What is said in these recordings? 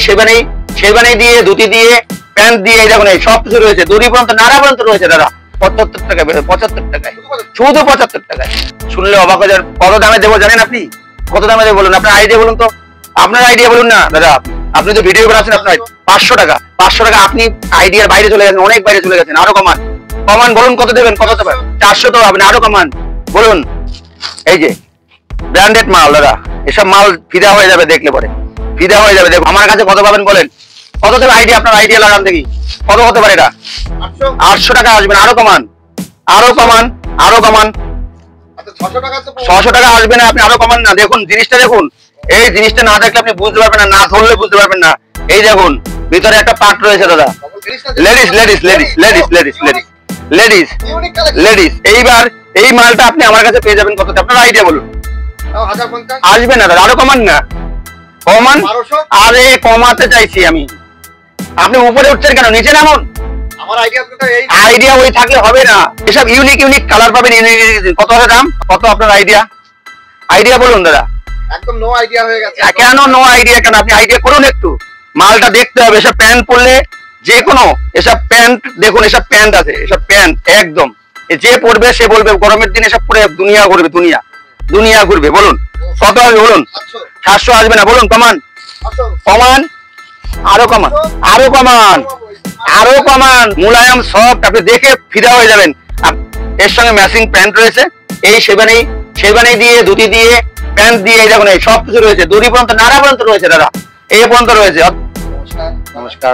শেরবানি শেরবানি দিয়ে ধুতি দিয়ে প্যান্ট দিয়ে এই দেখুন এই সব কিছু রয়েছে, দড়ি পর্যন্ত নাড়া পর্যন্ত রয়েছে দাদা। 75 টাকা, 75 টাকায়, শুধু 75 টাকায়। শুনলে অবাক হয়ে যাবেন। কত দামে দেবো জানেন আপনি? কত দামে দেবো বলুন? আপনার আইডিয়া বলুন তো, আপনার আইডিয়া বলুন না দাদা। আপনি তো ভিডিও বানাচ্ছেন, আপনার 500 টাকা, 500 টাকা আপনি আইডিয়ার বাইরে চলে গেছেন, অনেক বাইরে চলে গেছেন। আরো কমান, কমান বলুন কত দেবেন? কত দেবেন? 400 তো আপনি আরো কমান বলুন। এই যে ব্র্যান্ডেড মাল দাদা, এসব মাল ফিদা হয়ে যাবে দেখলে পরে, ফিদা হয়ে যাবে। দেখো আমার কাছে কত পাবেন বলেন? কত দেবে আইডিয়া? আপনার আইডিয়া লাগান দেখি কত হতে পারে এটা। 800 টাকা আসবেন, আরো কমান, আরো কমান, আরো কমান। 600 টাকা আসবে না, আপনি আরো কমান না। দেখুন জিনিসটা দেখুন, এই জিনিসটা না দেখলে আপনি বুঝতে পারবেন না, না ধরলে বুঝতে পারবেন না। এই দেখুন ভিতরে একটা পার্ট রয়েছে দাদা, ladies ladies ladies ladies ladies ladies ladies ladies. এইবার এই মালটা আপনি আমার কাছে পেয়ে যাবেন কততে? আপনার আইডিয়া বলুন। আসবে না দাদা, আরো কমান না, কমান। আরে কমাতে চাইছি আমি, আপনি উপরে উঠছেন কেন? নিচে নামুন। আইডিয়া ওই থাকলে হবে না, এসব ইউনিক ইউনিক কালার পাবেন। কত হবে দাম? কত আপনার আইডিয়া? আইডিয়া বলুন দাদা। একদম নো আইডিয়া হয়ে গেছে। কেন নো আইডিয়া? কেন আপনি আইডিয়া করুন একটু। মালটা দেখতে হবে। এসব প্যান্ট পরলে যে কোনো, এসব প্যান্ট দেখুন, এসব প্যান্ট আছে, এসব প্যান্ট একদম যে পরবে সে বলবে গরমের দিনে এসব পরে দুনিয়া ঘুরবে, দুনিয়া দুনিয়া ঘুরবে। বলুন কত আসবে বলুন? 700 আসবে না বলুন? কমান, কমান, আরো কমান, আরো কমান, আরো কমান। মুলায়ম সফট, আপনি দেখে ফিদা হয়ে যাবেন। এর সঙ্গে ম্যাচিং প্যান্ট রয়েছে, এই শেরবানি শেরবানি দিয়ে ধুতি দিয়ে প্যান্ট দিয়ে এই দেখুন এই সব কিছু রয়েছে, দড়ি পর্যন্ত নাড়া পর্যন্ত রয়েছে দাদা, এই পর্যন্ত রয়েছে। নমস্কার,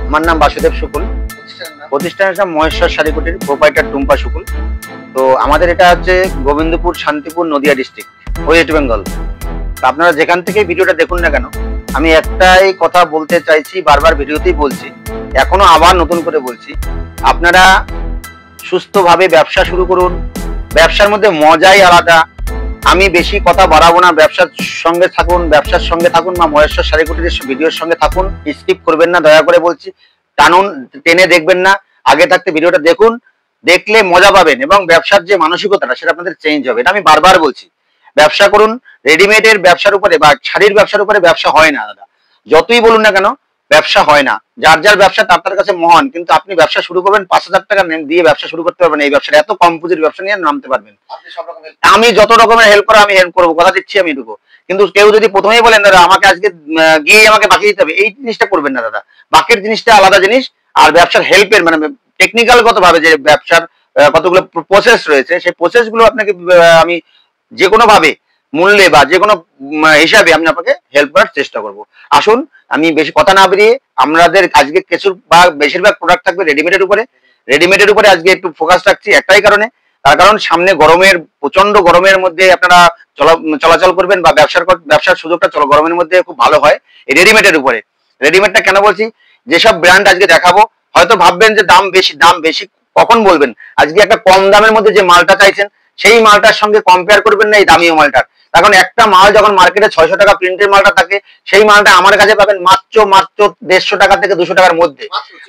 আমার নাম বাসুদেব শুকুল, প্রতিষ্ঠানের নাম মহেশ্বর শাড়িকুটির, প্রোপাইটার টুম্পা শুকুল। তো আমাদের এটা হচ্ছে গোবিন্দপুর, শান্তিপুর, নদিয়া ডিস্ট্রিক্ট, ওয়েস্ট বেঙ্গল। তো আপনারা যেখান থেকে ভিডিওটা দেখুন না কেন, আমি একটাই কথা বলতে চাইছি, বারবার ভিডিওতেই বলছি, এখনো আবার নতুন করে বলছি, আপনারা সুস্থভাবে ব্যবসা শুরু করুন। ব্যবসার মধ্যে মজাই আলাদা। আমি বেশি কথা বাড়াবো না, ব্যবসার সঙ্গে থাকুন, ব্যবসার সঙ্গে থাকুন বা মহেশ্বর শাড়িকুটির ভিডিওর সঙ্গে থাকুন। স্কিপ করবেন না, দয়া করে বলছি। টানুন, টেনে দেখবেন না, আগে থাকতে ভিডিওটা দেখুন, দেখলে মজা পাবেন এবং ব্যবসার যে মানসিকতাটা সেটা আপনাদের চেঞ্জ হবে। এটা আমি বারবার বলছি। ব্যবসা করুন, রেডিমেডের ব্যবসার উপরে বা শাড়ির ব্যবসার উপরে ব্যবসা হয় না দাদা, যতই বলুন না কেন ব্যবসা হয় না। যার যার ব্যবসা তার তার কাছে মহান, কিন্তু আপনি ব্যবসা শুরু করবেন 5000 টাকা দিয়ে ব্যবসা শুরু করতে পারবেন। এই ব্যবসাটা এত কম পুঁজির ব্যবসা নিয়ে নামতে পারবেন। আমি যত রকমের হেল্প করা আমি হেল্প করবো, কথা দিচ্ছি আমি ঢুকবো। কিন্তু কেউ যদি প্রথমেই বলেন দাদা আমাকে আজকে গিয়ে আমাকে বাকি দিতে হবে, এই জিনিসটা করবেন না দাদা। বাকির জিনিসটা আলাদা জিনিস, আর ব্যবসার হেল্পের মানে টেকনিক্যাল গত ভাবে যে ব্যবসার কতগুলো প্রসেস রয়েছে, সেই প্রসেস গুলো আপনাকে আমি যে কোনো ভাবে মূল্যে বা যে কোনো হিসাবে আমি আপনাকে হেল্প করার চেষ্টা করব। আসুন, আমি বেশি কথা না বেরিয়ে আমাদের আজকে কিছু বা বেশিরভাগ প্রোডাক্ট থাকবে রেডিমেডের উপরে। রেডিমেডের উপরে আজকে একটু ফোকাস রাখছি একটাই কারণে, তার কারণ সামনে গরমের, প্রচন্ড গরমের মধ্যে আপনারা চলাচল করবেন বা ব্যবসার সুযোগটা গরমের মধ্যে খুব ভালো হয় এই রেডিমেডের উপরে। রেডিমেডটা কেন বলছি, যেসব ব্র্যান্ড আজকে দেখাবো হয়তো ভাববেন যে দাম বেশি, দাম বেশি কখন বলবেন? আজকে একটা কম দামের মধ্যে যে মালটা চাইছেন সেই মালটার সঙ্গে কম্পেয়ার করবেন না এই দামি মালটার। এখন একটা মাল যখন মার্কেটে 600 টাকা প্রিন্টের মালটা থাকে, সেই মালটা আমার কাছে পাবেন মাত্র 150 টাকা থেকে 200 টাকার মধ্যে,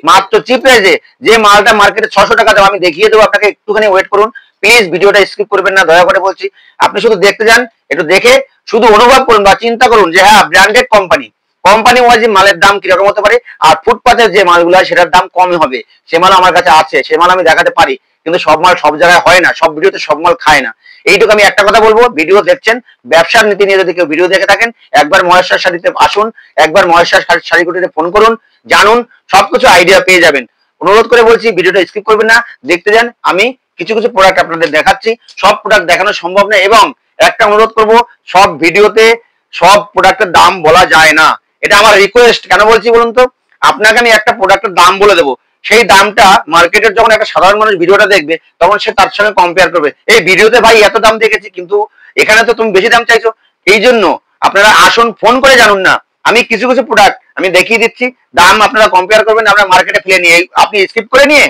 মাত্র চিপ রেঞ্জে। যে মালটা মার্কেটে 600 টাকা দাম আমি দেখিয়ে দেবো আপনাকে, একটুখানি ওয়েট করুন প্লিজ, ভিডিওটা স্কিপ করবেন না, দয়া করে বলছি। আপনি শুধু দেখতে যান, একটু দেখে শুধু অনুভব করুন বা চিন্তা করুন যে হ্যাঁ ব্র্যান্ডেড কোম্পানি, কোম্পানি ওয়াইজ মালের দাম কিরকম হতে পারে, আর ফুটপাতের যে মালগুলো হয় সেটার দাম কমই হবে। সে মাল আমার কাছে আছে, সে মাল আমি দেখাতে পারি, কিন্তু সব মাল সব জায়গায় হয় না, সব ভিডিওতে সব মাল খায় না। এইটুকু আমি একটা কথা বলবো, ভিডিও দেখছেন, ব্যবসার নীতি নিয়ে যদি কেউ ভিডিও দেখে থাকেন, একবার মহেশ্বর শাড়িতে আসুন, একবার মহেশ্বর শাড়িকুটিতে ফোন করুন, জানুন, সবকিছু আইডিয়া পেয়ে যাবেন। অনুরোধ করে বলছি ভিডিওটা স্কিপ করবেন না, দেখতে যান। আমি কিছু কিছু প্রোডাক্ট আপনাদের দেখাচ্ছি, সব প্রোডাক্ট দেখানো সম্ভব না, এবং একটা অনুরোধ করব, সব ভিডিওতে সব প্রোডাক্টের দাম বলা যায় না, এটা আমার রিকোয়েস্ট। কেন বলছি বলুন তো, আপনাকে আমি একটা প্রোডাক্টের দাম বলে দেবো, সেই দামটা মার্কেটের যখন একটা সাধারণ মানুষ ভিডিওটা দেখবে তখন সে তার সঙ্গে কম্পেয়ার করবে, এই ভিডিওতে ভাই এত দাম দেখেছি কিন্তু এখানে তো তুমি বেশি দাম চাইছো। এই জন্য আপনারা আসুন, ফোন করে জানুন না। আমি কিছু কিছু প্রোডাক্ট আমি দেখিয়ে দিচ্ছি, দাম আপনারা কম্পেয়ার করবেন, আপনারা মার্কেটে ফেলে নিয়ে আপনি স্কিপ করে নিয়ে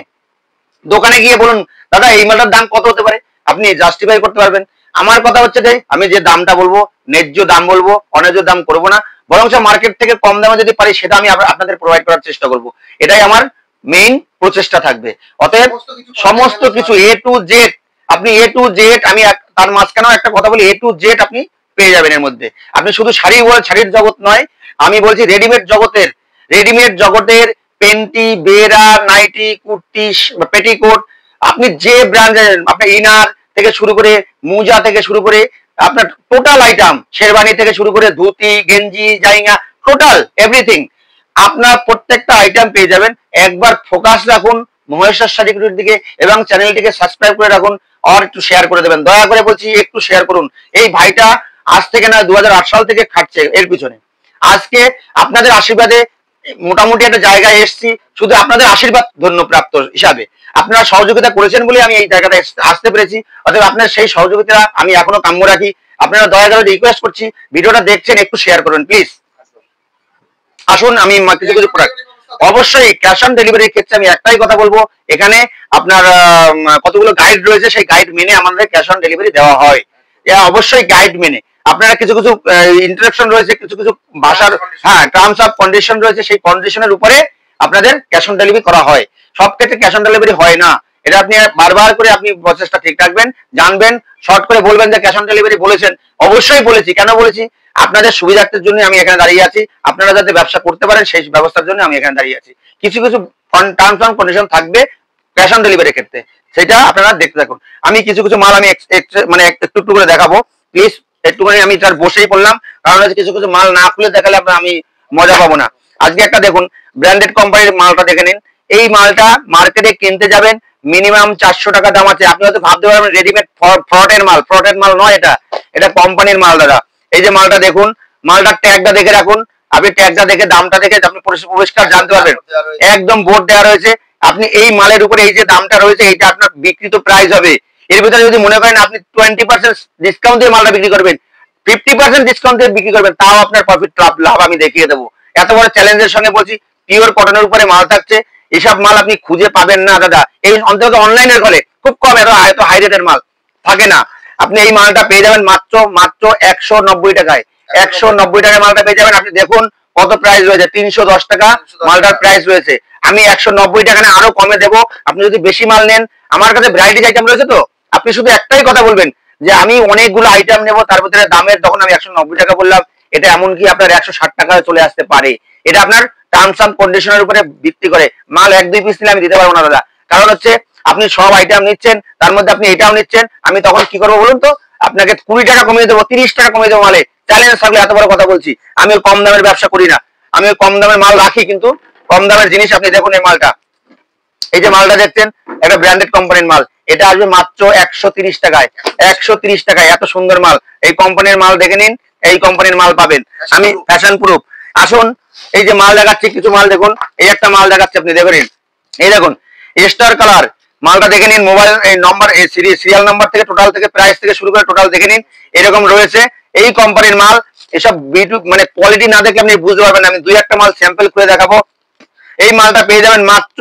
দোকানে গিয়ে বলুন দাদা এই মালটার দাম কত হতে পারে, আপনি জাস্টিফাই করতে পারবেন। আমার কথা হচ্ছে যে আমি যে দামটা বলবো ন্যায্য দাম বলবো, অন্যায্য দাম করবো না, বরং মার্কেট থেকে কম দামে যদি পারি সেটা আমি আপনাদের প্রোভাইড করার চেষ্টা করব। এটাই আমার মেইন প্রচেষ্টা থাকবে। অতএব সমস্ত কিছু এ টু জেড, আপনি এ টু জেড, আমি তার মাঝখানেও একটা কথা বলি, এ টু জেড আপনি পেয়ে যাবেন এর মধ্যে। আপনি শুধু শাড়ির জগৎ নয়, আমি বলছি রেডিমেড জগতের panty, bra, nightie, kurti, petticoat, আপনি যে ব্র্যান্ড, আপনার ইনার থেকে শুরু করে মোজা থেকে শুরু করে আপনার টোটাল আইটেম, শেরবানি থেকে শুরু করে ধুতি, গেঞ্জি, জাইঙ্গা, টোটাল এভরিথিং আপনার প্রত্যেকটা আইটেম পেয়ে যাবেন। একবার ফোকাস রাখুন মহেশ্বর শাড়িগুলির দিকে এবং চ্যানেলটিকে সাবস্ক্রাইব করে রাখুন আর একটু শেয়ার করে দেবেন, দয়া করে বলছি একটু শেয়ার করুন। এই ভাইটা আজ থেকে না 2008 সাল থেকে খাটছে এর পিছনে। আজকে আপনাদের আশীর্বাদে মোটামুটি একটা জায়গায় এসেছি, শুধু আপনাদের আশীর্বাদ ধন্যপ্রাপ্ত হিসাবে। আপনারা সহযোগিতা করেছেন বলে আমি এই জায়গাটা আসতে পেরেছি, অতএব আপনার সেই সহযোগিতা আমি এখনো কাম্য রাখি। আপনারা দয়া করে রিকোয়েস্ট করছি, ভিডিওটা দেখছেন একটু শেয়ার করুন প্লিজ। আসুন আমি কিছু কিছু প্রোডাক্ট, অবশ্যই ক্যাশ অন ডেলিভারির ক্ষেত্রে আমি একটাই কথা বলবো, এখানে আপনার কতগুলো গাইড রয়েছে, সেই গাইড মেনে আমাদের ক্যাশ অন ডেলিভারি দেওয়া হয়। অবশ্যই গাইড মেনে। আপনারা কিছু কিছু ইন্টারাকশন রয়েছে, কিছু কিছু ভাষার, হ্যাঁ, টার্মস অফ কন্ডিশন রয়েছে, সেই কন্ডিশনের উপরে আপনাদের ক্যাশ অন ডেলিভারি করা হয়। সব ক্ষেত্রে ক্যাশ অন ডেলিভারি হয় না, এটা আপনি বারবার করে আপনি প্রসেসটা ঠিক রাখবেন, জানবেন, শর্ট করে বলবেন যে ক্যাশ অন ডেলিভারি বলেছেন। অবশ্যই বলেছি, কেন বলেছি, আপনাদের সুবিধার্থের জন্য আমি এখানে দাঁড়িয়ে আছি, আপনারা যাতে ব্যবসা করতে পারেন সেই ব্যবস্থার জন্য আমি এখানে দাঁড়িয়ে আছি। কিছু কিছু টার্মস অ্যান্ড কন্ডিশন থাকবে ক্যাশ অন ডেলিভারির ক্ষেত্রে, সেটা আপনারা দেখতে থাকুন। আমি কিছু কিছু মাল আমি মানে একটু একটু করে দেখাবো প্লিজ, একটুখানি আমি তার বসেই পড়লাম, কারণ হচ্ছে কিছু কিছু মাল না খুলে দেখালে আমি মজা পাবো না। আজকে একটা দেখুন ব্র্যান্ডেড কোম্পানির মালটা দেখে নিন। এই মালটা মার্কেটে কিনতে যাবেন মিনিমাম 400 টাকা দাম আছে। আপনি হয়তো ভাবতে পারবেন রেডিমেড ফ্রডের মাল নয়, এটা কোম্পানির মাল দাদা। এই যে মালটা দেখুন, মালটার ট্যাগটা দেখে রাখুন, আপনি ট্যাগটা দেখে দামটা দেখে আপনি পরিষ্কার জানতে পারবেন, একদম বোর্ড দেওয়া রয়েছে। আপনি এই মালের উপরে এই যে দামটা রয়েছে, এইটা আপনার বিক্রিত প্রাইস হবে। এর ভিতরে যদি মনে করেন আপনি 20% ডিসকাউন্ট দিয়ে মালটা বিক্রি করবেন, 50% ডিসকাউন্ট দিয়ে বিক্রি করবেন, তাও আপনার প্রফিট লাভ আমি দেখিয়ে দেবো। এত বড় চ্যালেঞ্জের সঙ্গে বলছি, পিওর কটনের উপরে মাল থাকছে, এসব মাল আপনি খুঁজে পাবেন না দাদা। এই অন্তত অনলাইনের ঘরে খুব কম, এত হাই রেটের মাল থাকে না। আপনি এই মালটা পেয়ে যাবেন মাত্র 190 টাকায়। 190 টাকায় মালটা পেয়ে যাবেন। আপনি দেখুন কত প্রাইস রয়েছে, 310 টাকা মালটার প্রাইস রয়েছে। আমি 190 টাকা না আরো কমে দেবো। আপনি যদি বেশি মাল নেন, আমার কাছে ভ্যারাইটিস আইটেম রয়েছে, তো আপনি শুধু একটাই কথা বলবেন যে আমি অনেকগুলো আইটেম নেবো, তার ভিতরে দামের তখন আমি 190 টাকা বললাম। এটা এমনকি আপনার 160 টাকা চলে আসতে পারে। এটা আপনার টার্মস অ্যান্ড কন্ডিশনের উপরে ভিত্তি করে। মাল 1-2 পিস নিলে আমি দিতে পারবো না দাদা, কারণ হচ্ছে আপনি সব আইটেম নিচ্ছেন, তার মধ্যে আপনি এটাও নিচ্ছেন। আমি তখন কি করবো বলুন তো, আপনাকে 20 টাকা কমিয়ে দেবো, 30 টাকা কমিয়ে দেবো মালে। চ্যালেঞ্জ থাকলে এত বড় কথা বলছি, আমি কম দামের ব্যবসা করি না, আমি কম দামের মাল রাখি, কিন্তু কম দামের জিনিস। আপনি দেখুন এই মালটা, এই যে মালটা দেখছেন, একটা ব্র্যান্ডেড কোম্পানির মাল, এটা আসবে মাত্র 130 টাকায়। 130 টাকায় এত সুন্দর মাল, এই কোম্পানির মাল দেখে নিন, এই কোম্পানির মাল পাবেন। আমি ফ্যাশন প্রুফ। আসুন এই যে মাল দেখাচ্ছি, কিছু মাল দেখুন, এই একটা মাল দেখাচ্ছি, আপনি দেখে নিন। এই দেখুন স্টার কালার মালটা দেখে নিন, মোবাইল এই নম্বর, এই সিরিয়াল নাম্বার থেকে টোটাল থেকে প্রাইস থেকে শুরু করে টোটাল দেখে নিন, এরকম রয়েছে এই কোম্পানির মাল। এসব মানে কোয়ালিটি না দেখলে আপনি বুঝতে পারবেন না। আমি 2-1টা মাল স্যাম্পল করে দেখাবো। এই মালটা পেয়ে যাবেন মাত্র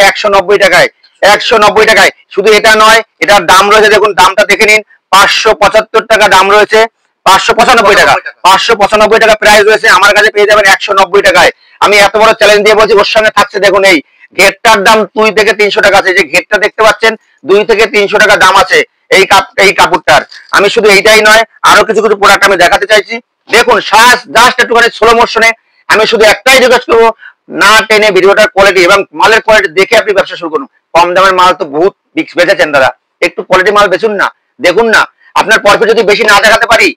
190 টাকায়। 190 টাকায় শুধু এটা নয়, এটার দাম রয়েছে, দেখুন দামটা দেখে নিন, 575 টাকা দাম রয়েছে, 595 টাকা, 595 টাকা প্রাইস রয়েছে। আমার কাছে পেয়ে যাবেন 190 টাকায়। আমি এত বড় চ্যালেঞ্জ দিয়ে বলছি, ওর সঙ্গে থাকছে দেখুন এই ঘেরটার দাম 2 থেকে 300 টাকা আছে। যে ঘেরটা দেখতে পাচ্ছেন 2 থেকে 300 টাকা দাম আছে এই কাপড়টার। আমি শুধু এইটাই নয়, আরো কিছু কিছু প্রোডাক্ট আমি দেখাতে চাইছি। দেখুন জাস্ট একটুখানি স্লো মোশনে আমি শুধু একটাই রিকোয়েস্ট করবো, না টেনে ভিডিওটার কোয়ালিটি এবং মালের কোয়ালিটি দেখে আপনি ব্যবসা শুরু করুন। কম দামের মাল তো বহুত বেচেছেন দাদা, একটু কোয়ালিটি মাল বেচুন না, দেখুন না। আপনার প্রফিট যদি বেশি না দেখাতে পারি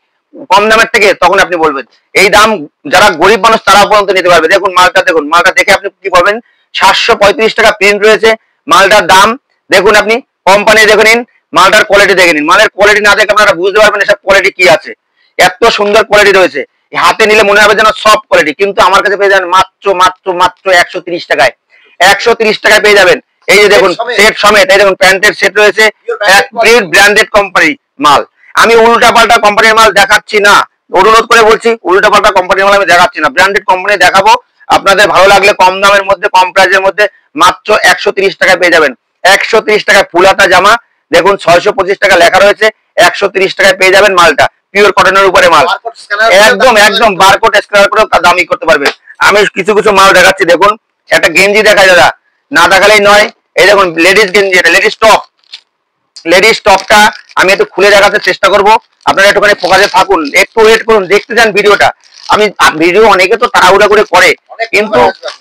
কম দামের থেকে, তখন আপনি বলবেন। এই দাম যারা গরিব মানুষ তারাও পর্যন্ত নিতে পারবে। দেখুন মালটা, দেখুন মালটা দেখে আপনি কি বলবেন। 735 টাকা প্রিন্ট রয়েছে মালটার দাম। দেখুন আপনি কোম্পানি দেখে নিন, মালটার কোয়ালিটি দেখে নিন। মালের কোয়ালিটি না দেখে আপনারা বুঝতে পারবেন এসব কোয়ালিটি কি আছে। এত সুন্দর কোয়ালিটি রয়েছে, হাতে নিলে মনে হবে যেন সফট কোয়ালিটি, কিন্তু আমার কাছে পেয়ে যাবেন মাত্র 130 টাকায়। 130 টাকায় পেয়ে যাবেন। এই যে দেখুন সেট সমেত, এই দেখুন প্যান্টের সেট রয়েছে, ব্র্যান্ডেড কোম্পানি মাল। আমি উল্টা পাল্টা কোম্পানির মাল দেখাচ্ছি না, অনুরোধ করে বলছি, উল্টা পাল্টা কোম্পানির মাল আমি দেখাচ্ছি না, ব্র্যান্ডেড কোম্পানি দেখাবো। আপনাদের ভালো লাগলে কম দামের মধ্যে, কম প্রাইসের মধ্যে মাত্র 130 টাকায় পেয়ে যাবেন। 130 টাকায় ফুল হাতা জামা, দেখুন 625 টাকা লেখা রয়েছে, 130 টাকায় পেয়ে যাবেন মালটা, পিওর কটনের উপরে মাল। একদম বারকোড স্ক্যানার করে দামি করতে পারবেন। আমি কিছু কিছু মাল দেখাচ্ছি, দেখুন একটা গেঞ্জি দেখায় দাদা, না দেখালেই নয়। এই দেখুন লেডিস গেঞ্জি, এটা লেডিস টপটা আমি একটু খুলে দেখাতে চেষ্টা করব। আপনারা একটুখানি ফোকাসে থাকুন, একটু ওয়েট করুন, দেখতে যান ভিডিওটা। আমি ভিডিও অনেকে তো তাড়াহুড়া করে করে, কিন্তু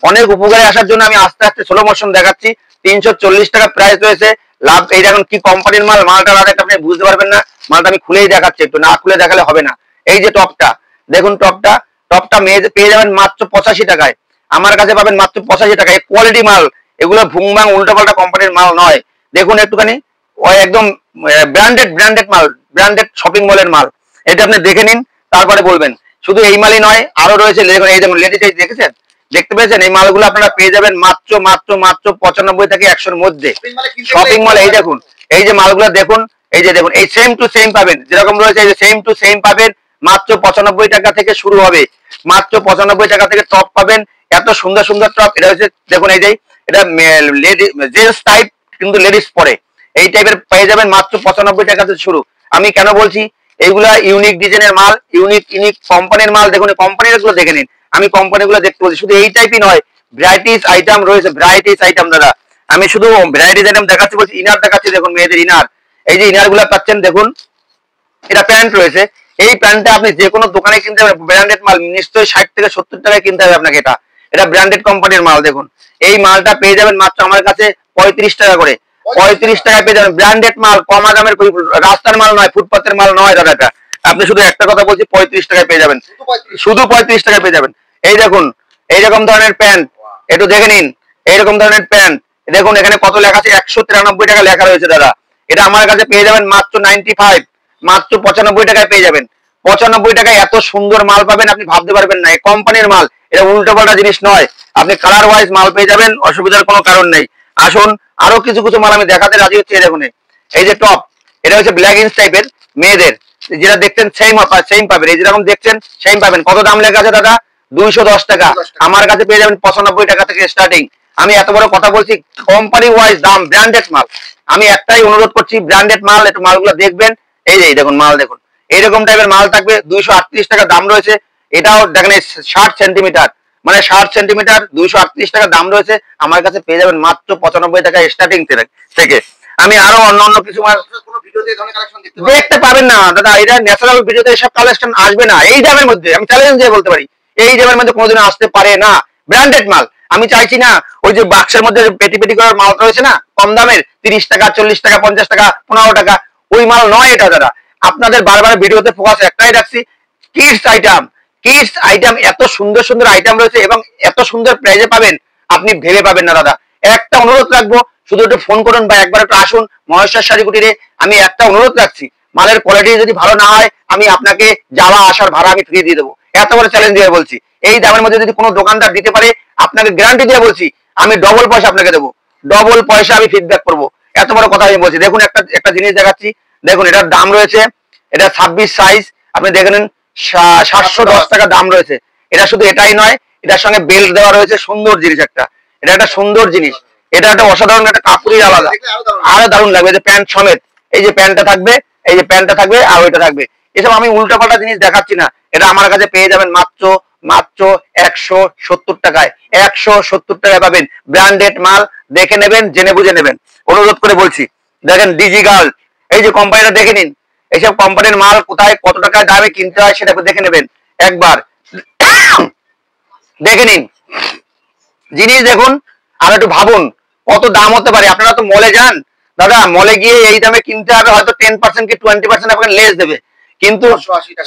অনেক উপকারে আসার জন্য আমি আস্তে আস্তে স্লো মোশন দেখাচ্ছি। 340 টাকা প্রাইস রয়েছে। লাভ এই দেখুন কি কোম্পানির মাল, মালটা আপনি বুঝতে পারবেন না, মালটা আমি খুলেই দেখাচ্ছি, একটু না খুলে দেখালে হবে না। এই যে টপটা দেখুন, টপটা পেয়ে যাবেন মাত্র 85 টাকায়। আমার কাছে পাবেন মাত্র 85 টাকায়। কোয়ালিটি মাল, এগুলো ভুংবাং উল্টাপাল্টা কোম্পানির মাল নয়। দেখুন একটুখানি, ওই একদম ব্র্যান্ডেড মাল, ব্র্যান্ডেড শপিং মলের মাল। এটা আপনি দেখে নিন, তারপরে বলবেন। শুধু এই মালই নয়, আরো রয়েছে। দেখুন এই দেখুন লেডিস, এই দেখেছেন, দেখতে পেয়েছেন? এই মালগুলো আপনারা পেয়ে যাবেন মাত্র 95 থেকে 100-র মধ্যে শপিং মলে। এই দেখুন, এই যে মালগুলো দেখুন, এই যে দেখুন, এই সেম টু সেম পাবেন, যেরকম রয়েছে এই যে সেম টু সেম পাবেন। মাত্র 95 টাকা থেকে শুরু হবে, মাত্র 95 টাকা থেকে টপ পাবেন। এত সুন্দর সুন্দর টপ। এটা হচ্ছে দেখুন, এই যে এটা জেন্টস টাইপ, কিন্তু লেডিস পরে এই টাইপের পেয়ে যাবেন মাত্র 95 টাকা থেকে শুরু। আমি কেন বলছি, এইগুলা ইউনিক ডিজাইনের মাল, ইউনিক কোম্পানির মাল। দেখুন কোম্পানির গুলো দেখে নিন, আমি কোম্পানিগুলো দেখতে বলছি। শুধু এই টাইপই নয়, ভ্যারাইটিস আইটেম রয়েছে, ভ্যারাইটিস আইটেম দাদা। আমি শুধু ভ্যারাইটিস আইটেম দেখাচ্ছি বলছি। ইনার দেখাচ্ছি, দেখুন মেয়েদের ইনার। এই যে ইনার গুলা পাচ্ছেন, দেখুন এটা প্যান্ট রয়েছে। এই প্যান্টটা আপনি যে কোনো দোকানে কিনতে পারবেন, ব্র্যান্ডেড মাল, নিশ্চয়ই 60 থেকে 70 টাকায় কিনতে হবে আপনাকে। এটা ব্র্যান্ডেড কোম্পানির মাল। দেখুন এই মালটা পেয়ে যাবেন মাত্র আমার কাছে 35 টাকা করে। 35 টাকায় পেয়ে যাবেন ব্র্যান্ডেড মাল, কমা দামের, রাস্তার মাল নয়, ফুটপাতের মাল নয় দাদা। এটা আপনি শুধু একটা কথা বলছি, 35 টাকায় পেয়ে যাবেন, শুধু 35 টাকায় পেয়ে যাবেন। এই দেখুন এইরকম ধরনের প্যান্ট, একটু দেখে নিন। এইরকম ধরনের প্যান্ট দেখুন, এখানে কত লেখা আছে, 193 টাকা লেখা রয়েছে দাদা। এটা আমার কাছে পেয়ে যাবেন মাত্র 95, মাত্র 95 টাকায় পেয়ে যাবেন। 95 টাকায় এত সুন্দর মাল পাবেন, আপনি ভাবতে পারবেন না। এই কোম্পানির মাল, এটা উল্টো পাল্টা জিনিস নয়। আপনি কালার ওয়াইজ মাল পেয়ে যাবেন, অসুবিধার কোনো কারণ নেই। আসুন আরো কিছু কিছু মাল আমি দেখাতে রাজি হচ্ছি। দেখুন এই যে টপ, এটা হচ্ছে ব্ল্যাক ইন্স টাইপের মেয়েদের, যেটা দেখছেন সেম পাবেন। এই যেরকম দেখছেন সেম পাবেন। কত দাম লেখা আছে দাদা? 210 টাকা। আমার কাছে পেয়ে যাবেন 95 টাকা থেকে স্টার্টিং। আমি এত বড় কথা বলছি, কোম্পানি ওয়াইজ দাম, ব্র্যান্ডেড মাল। আমি একটাই অনুরোধ করছি, ব্র্যান্ডেড মাল, একটু মালগুলো দেখবেন। এই যে দেখুন মাল দেখুন, এইরকম টাইপের মাল থাকবে। 238 টাকা দাম রয়েছে। এটাও দেখেন 60 সেন্টিমিটার, মানে 60 সেন্টিমিটার, 238 টাকা দাম রয়েছে। আমার কাছে পেয়ে যাবেন মাত্র 95 টাকা স্টার্টিং থেকে। আমি আরো অন্য কিছু মাল দেখতে পাবেন না দাদা। এটা ন্যাচারাল ভিডিওতে এসব কালেকশন আসবে না এই দামের মধ্যে। আমি চ্যালেঞ্জ দিয়ে বলতে পারি, এই দামের মধ্যে কোনোদিন আসতে পারে না। ব্র্যান্ডেড মাল আমি চাইছি না ওই যে বাক্সের মধ্যে পেটি পেটি করার মাল রয়েছে না, কম দামের, 30 টাকা, 40 টাকা, 50 টাকা, 15 টাকা, ওই মাল নয় এটা দাদা। আপনাদের বারবার ভিডিওতে ফোকাস একটাই রাখছি, কিডস আইটেম। কিডস আইটেম, এত সুন্দর সুন্দর আইটেম রয়েছে এবং এত সুন্দর প্রাইজে পাবেন, আপনি ভেবে পাবেন না দাদা। একটা অনুরোধ রাখবো, শুধু একটু ফোন করুন বা একবার একটু আসুন মহেশ্বর শাড়ি কুটিরে। আমি একটা অনুরোধ রাখছি, মালের কোয়ালিটি যদি ভালো না হয়, আমি আপনাকে যাওয়া আসার ভাড়া আমি ফ্রি দিয়ে দেবো। এত বড় চ্যালেঞ্জ দিয়ে বলছি। এই দামের মধ্যে যদি কোনো দোকানদার দিতে পারে, আপনাকে গ্যারান্টি দিয়ে বলছি, আমি ডবল পয়সা আপনাকে দেবো, ডবল পয়সা আমি ফিডব্যাক করবো। এত বড় কথা আমি বলছি। দেখুন একটা জিনিস দেখাচ্ছি, দেখুন এটার দাম রয়েছে, এটা 26 সাইজ, আপনি দেখে নিন, 710 টাকা দাম রয়েছে। এটা শুধু এটাই নয়, এটার সঙ্গে বেল্ট দেওয়া রয়েছে, সুন্দর জিনিস একটা। এটা একটা সুন্দর জিনিস, এটা একটা অসাধারণ, একটা কাপড়ই আলাদা, আরো দারুণ লাগবে। যে প্যান্ট সমেত, এই যে প্যান্টটা থাকবে, এই যে প্যান্টটা থাকবে আর ওইটা থাকবে। এসব আমি উল্টাপাল্টা জিনিস দেখাচ্ছি না। এটা আমার কাছে পেয়ে যাবেন মাত্র 170 টাকায়। 170 টাকায় পাবেন ব্র্যান্ডেড মাল। দেখে নেবেন, জেনে বুঝে নেবেন, অনুরোধ করে বলছি। দেখেন ডিজি গার্ল, এই যে কোম্পানিটা দেখে নিন। এইসব কোম্পানির মাল কোথায় কত টাকায় দামে কিনতে হয় সেটা দেখে নেবেন একবার, দেখে নিন জিনিস দেখুন, আর একটু ভাবুন কত দাম হতে পারে। আপনারা তো মলে যান দাদা, মলে গিয়ে এই দামে কিনতে হবে, হয়তো 10% কি 20% আপনাকে লেস দেবে, কিন্তু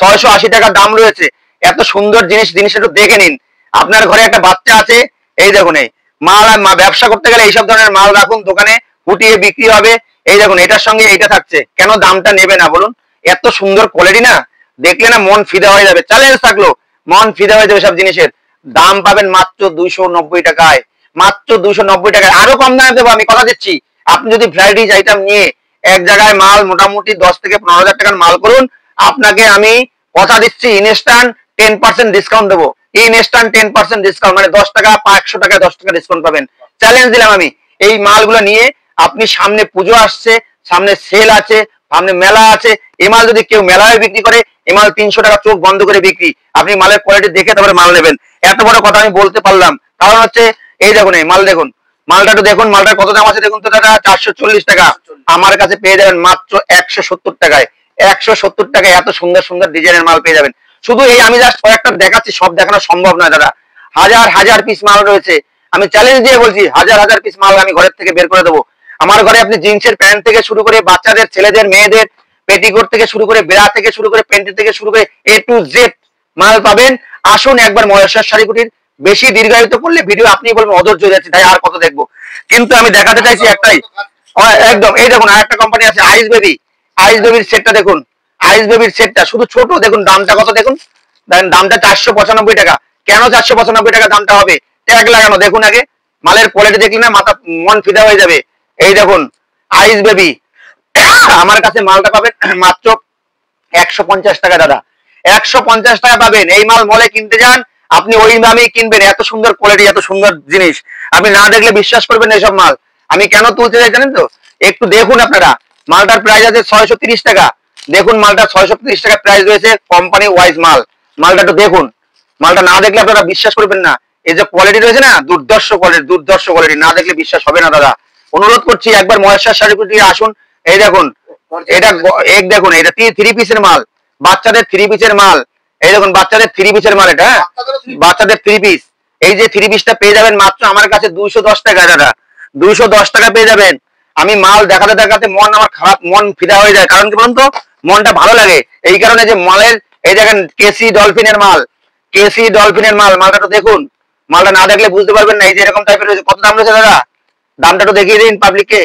680 টাকা দাম রয়েছে। এত সুন্দর জিনিস একটু দেখে নিন। আপনার ঘরে একটা বাচ্চা আছে, এই দেখুন এই মাল, ব্যবসা করতে গেলে এইসব ধরনের মাল রাখুন দোকানে, ফুটিয়ে বিক্রি হবে। এই দেখুন এটার সঙ্গে এইটা থাকছে, কেন দামটা নেবে না বলুন? এত সুন্দর কোয়ালিটি না, দেখলে না মন ফিদা হয়ে যাবে। চ্যালেঞ্জ থাকলো, মন ফিদা হয়ে যাবে। সব জিনিসের দাম পাবেন মাত্র 290 টাকায়, মাত্র 290 টাকায়। আরো কম দামে দেবো, আমি কথা দিচ্ছি। আপনি যদি ভ্যারাইটিস আইটেম নিয়ে এক জায়গায় মাল মোটামুটি 10 থেকে 15,000 টাকার মাল করুন, আপনাকে আমি কথা দিচ্ছি ইনস্ট্যান্ট 10% ডিসকাউন্ট দেবো। ইনস্ট্যান্ট 10% ডিসকাউন্ট, মানে 10 টাকা, 100 টাকায় 10 টাকা ডিসকাউন্ট পাবেন। চ্যালেঞ্জ দিলাম আমি। এই মালগুলো নিয়ে আপনি, সামনে পুজো আসছে, সামনে সেল আছে, সামনে মেলা আছে, এই মাল যদি কেউ মেলায় বিক্রি করে, এই মাল 300 টাকা চোখ বন্ধ করে বিক্রি। আপনি মালের কোয়ালিটি দেখে তারপরে মাল নেবেন। এত বড় কথা আমি বলতে পারলাম কারণ হচ্ছে, এই দেখুন এই মাল দেখুন, মালটা একটু দেখুন, মালটার কত দাম আছে দেখুন তো দাদা, 440 টাকা। আমার কাছে পেয়ে যাবেন মাত্র 170 টাকায়। 170 টাকায় এত সুন্দর সুন্দর ডিজাইনের মাল পেয়ে যাবেন। শুধু এই আমি জাস্ট কয়েকটা দেখাচ্ছি, সব দেখানো সম্ভব নয় দাদা। হাজার হাজার পিস মাল রয়েছে, আমি চ্যালেঞ্জ দিয়ে বলছি হাজার হাজার পিস মাল আমি ঘরের থেকে বের করে দেবো। আমার ঘরে আপনি জিন্সের প্যান্ট থেকে শুরু করে বাচ্চাদের, ছেলেদের, মেয়েদের পেটিকোট থেকে শুরু করে বেড়া থেকে শুরু করে প্যান্টি থেকে শুরু করে A to Z মাল পাবেন। আসুন একবার মহেশ্বর শাড়ি কুটির। বেশি দীর্ঘায়িত করলে ভিডিও আপনি বলবেন অধৈর্য হয়ে যাচ্ছে, তাই আর কত দেখবো। কিন্তু আমি দেখাতে চাইছি একটাই, একদম এই দেখুন আরেকটা কোম্পানি আছে আইস বেবি। আইস বেবির সেটটা দেখুন, আইস বেবির সেটটা শুধু ছোট দেখুন, দামটা কত দেখুন, দামটা 495 টাকা। কেন 495 টাকা দামটা হবে? ট্যাগ লাগানো দেখুন, আগে মালের কোয়ালিটি দেখলে না মাথা মন ফিদা হয়ে যাবে। এই দেখুন আইস বেবি, আমার কাছে মালটা পাবেন মাত্র 150 টাকা দাদা, 150 টাকা পাবেন। এই মাল মলে কিনতে যান, আপনি ওই দামেই কিনবেন। এত সুন্দর কোয়ালিটি, এত সুন্দর জিনিস আপনি না দেখলে বিশ্বাস করবেন না এইসব মাল। আমি কেন তুলতে চাই জানেন তো? একটু দেখুন আপনারা, মালটার প্রাইস আছে 630 টাকা। দেখুন মালটা 630 টাকা প্রাইস রয়েছে, কোম্পানি ওয়াইজ মাল। মালটা একটু দেখুন, মালটা না দেখলে আপনারা বিশ্বাস করবেন না। এই যে কোয়ালিটি রয়েছে না, দুর্ধর্ষ কোয়ালিটি, দুর্ধর্ষ কোয়ালিটি, না দেখলে বিশ্বাস হবে না দাদা। অনুরোধ করছি একবার মহেশ্বর শাড়ি কুটিরে আসুন। এই দেখুন এটা, এক দেখুন এটা 3 পিসের মাল, বাচ্চাদের 3 পিসের মাল। এই দেখুন বাচ্চাদের 3 পিসের মাল, এটা বাচ্চাদের 3 পিস। এই যে 3 পিসটা পেয়ে যাবেন মাত্র আমার কাছে 210 টাকা দাদা, 210 টাকা পেয়ে যাবেন। আমি মাল দেখাতে দেখাতে মন আমার খারাপ, মন ফিদা হয়ে যায়। কারণ কি বলুন তো, মনটা ভালো লাগে এই কারণে যে মালের, এই দেখেন কেসি ডলফিনের মাল, কেসি ডলফিনের মাল। মালটা তো দেখুন, মালটা না দেখলে বুঝতে পারবেন না। এই যে এরকম টাইপের রয়েছে, কত দাম রয়েছে দাদা? দামটা একটু দেখিয়ে দিন পাবলিককে।